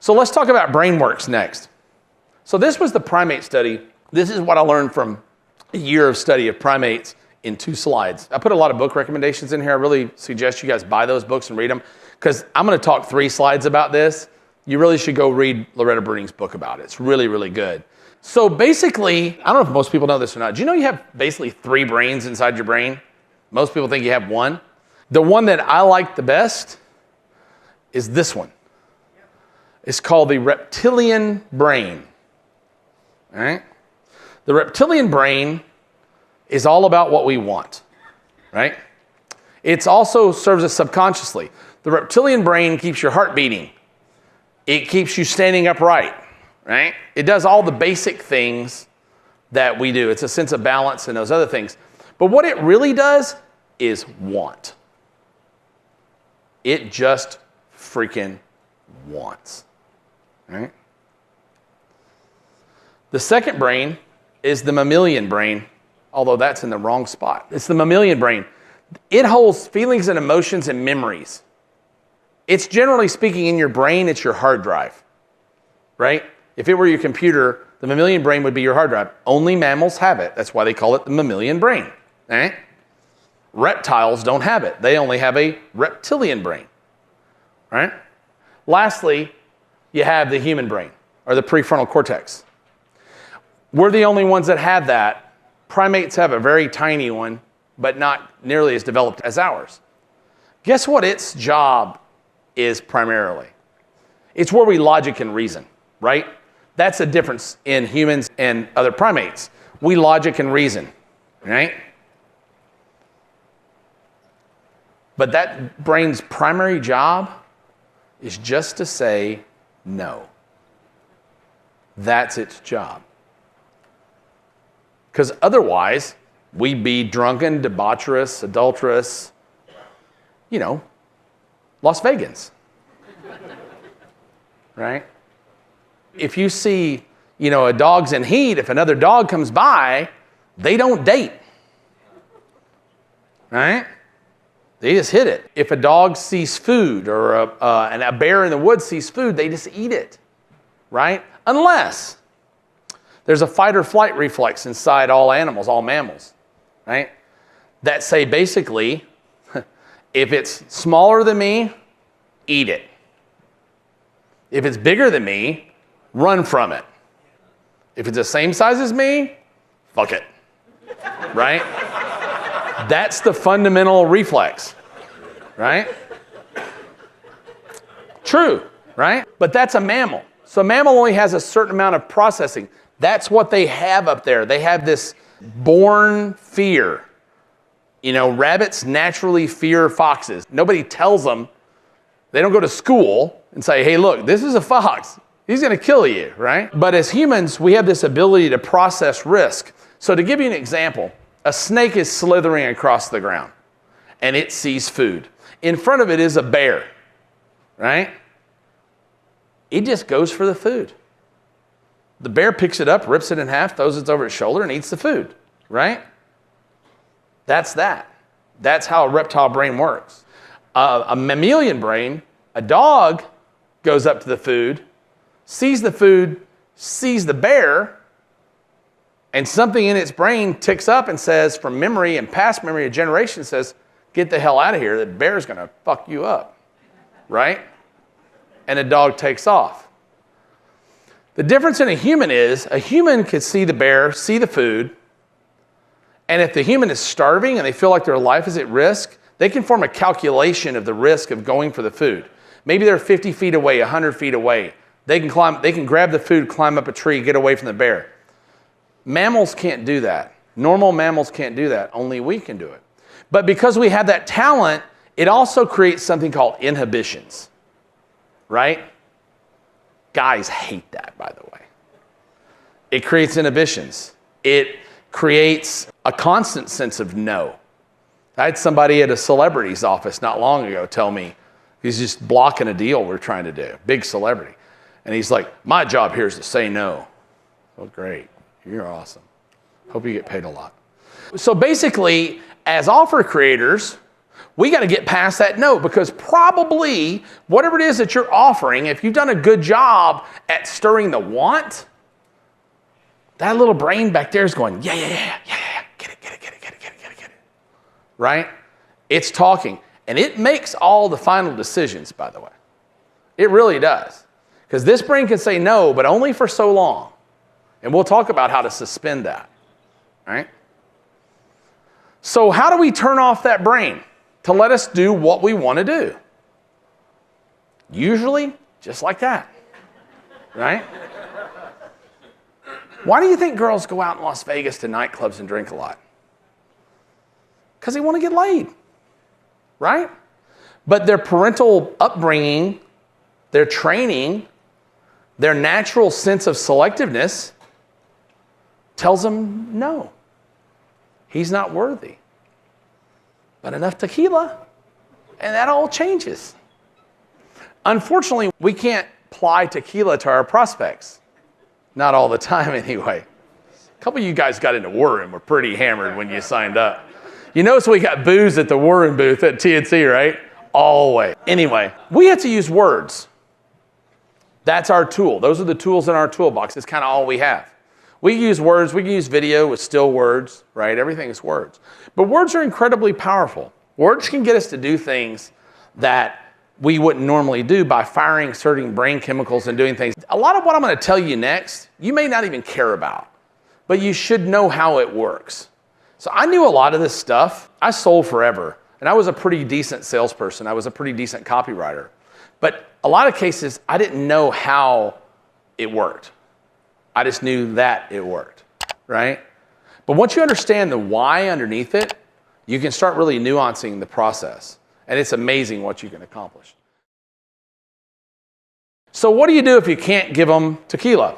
So let's talk about brain works next. So this was the primate study. This is what I learned from a year of study of primates in 2 slides. I put a lot of book recommendations in here. I really suggest you guys buy those books and read them because I'm going to talk 3 slides about this. You really should go read Loretta Bruning's book about it. It's really, really good. So basically, I don't know if most people know this or not. Do you know you have basically 3 brains inside your brain? Most people think you have 1. The one that I like the best is this one. It's called the reptilian brain. All right? The reptilian brain is all about what we want, right? It also serves us subconsciously. The reptilian brain keeps your heart beating. It keeps you standing upright, right? It does all the basic things that we do. It's a sense of balance and those other things. But what it really does is want. It just freaking wants, right? The second brain is the mammalian brain, although that's in the wrong spot. It's the mammalian brain. It holds feelings and emotions and memories. It's generally speaking in your brain, it's your hard drive, right? If it were your computer, the mammalian brain would be your hard drive. Only mammals have it. That's why they call it the mammalian brain, right? Reptiles don't have it. They only have a reptilian brain, right? Lastly, you have the human brain, or the prefrontal cortex. We're the only ones that have that. Primates have a very tiny one, but not nearly as developed as ours. Guess what its job is primarily? It's where we logic and reason, right? That's the difference in humans and other primates. We logic and reason, right? But that brain's primary job is just to say no. That's its job. Because otherwise, we'd be drunken, debaucherous, adulterous, Las Vegans. Right? If you see, a dog's in heat, if another dog comes by, they don't date. Right? They just hit it. If a dog sees food or a bear in the woods sees food, they just eat it. Right? Unless there's a fight or flight reflex inside all animals, all mammals, right? That say basically, if it's smaller than me, eat it. If it's bigger than me, run from it. If it's the same size as me, fuck it, right? That's the fundamental reflex, right? True, right? But that's a mammal. So a mammal only has a certain amount of processing. That's what they have up there. They have this born fear. Rabbits naturally fear foxes. Nobody tells them. They don't go to school and say, hey, look, this is a fox. He's going to kill you, right? But as humans, we have this ability to process risk. So to give you an example, a snake is slithering across the ground and it sees food. In front of it is a bear, right? It just goes for the food. The bear picks it up, rips it in half, throws it over its shoulder, and eats the food, right? That's that. That's how a reptile brain works. A mammalian brain, a dog goes up to the food, sees the bear, and something in its brain ticks up and says, from memory and past memory of generation, says, get the hell out of here. The bear's going to fuck you up, right? And the dog takes off. The difference in a human is a human could see the bear, see the food, and if the human is starving and they feel like their life is at risk, they can form a calculation of the risk of going for the food. Maybe they're 50 feet away, 100 feet away. They can grab the food, climb up a tree, get away from the bear. Mammals can't do that. Normal mammals can't do that. Only we can do it. But because we have that talent, it also creates something called inhibitions, right? Guys hate that, by the way. It creates inhibitions. It creates a constant sense of no. I had somebody at a celebrity's office not long ago tell me he's just blocking a deal we're trying to do, big celebrity. And he's like, my job here is to say no. Oh, great. You're awesome. Hope you get paid a lot. So basically, as offer creators, We got to get past that no, because probably whatever it is that you're offering, if you've done a good job at stirring the want, that little brain back there is going, yeah, get it. Right? It's talking. And it makes all the final decisions, by the way. It really does. Because this brain can say no, but only for so long. And we'll talk about how to suspend that. Right? So how do we turn off that brain to let us do what we want to do? Usually, just like that. Right? Why do you think girls go out in Las Vegas to nightclubs and drink a lot? Because they want to get laid. Right? But their parental upbringing, their training, their natural sense of selectiveness tells them no. He's not worthy. But enough tequila, and that all changes. Unfortunately, we can't apply tequila to our prospects. Not all the time, anyway. A couple of you guys got into War Room, were pretty hammered when you signed up. You notice we got booze at the War Room booth at TNC, right? Always. Anyway, we have to use words. That's our tool. Those are the tools in our toolbox. It's kind of all we have. We use words. We can use video with still words, right? Everything is words. But words are incredibly powerful. Words can get us to do things that we wouldn't normally do by firing certain brain chemicals and doing things. A lot of what I'm going to tell you next, you may not even care about, but you should know how it works. So I knew a lot of this stuff. I sold forever, and I was a pretty decent salesperson. I was a pretty decent copywriter. But a lot of cases, I didn't know how it worked. I just knew that it worked, right? But once you understand the why underneath it, you can start really nuancing the process. And it's amazing what you can accomplish. So what do you do if you can't give them tequila?